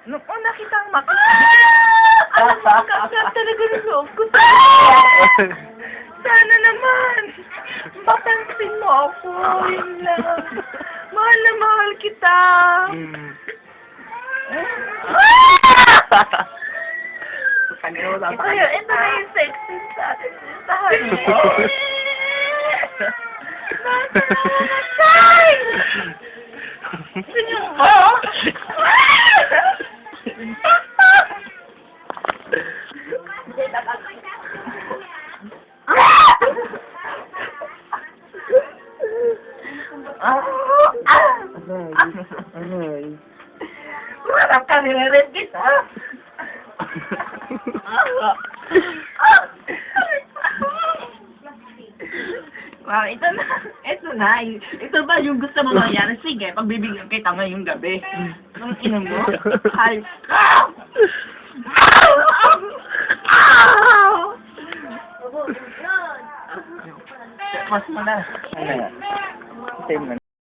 Nung una kitang alam mo, kagad talaga ng loob ko. Sana naman, papansin mo ako, yun lang. Mahal na mahal kita. Ito na yung sexy sa atin. Sa heart mo. Nasaan? Sino mo? Marap ka nila-red kita. Wow, ito na. Ito na. Ito ba yung gusto mo mangyari? Sige, pagbibigyan kita ngayong gabi. Ang ino mo? Ay. Mas mo na. Ano? Same na.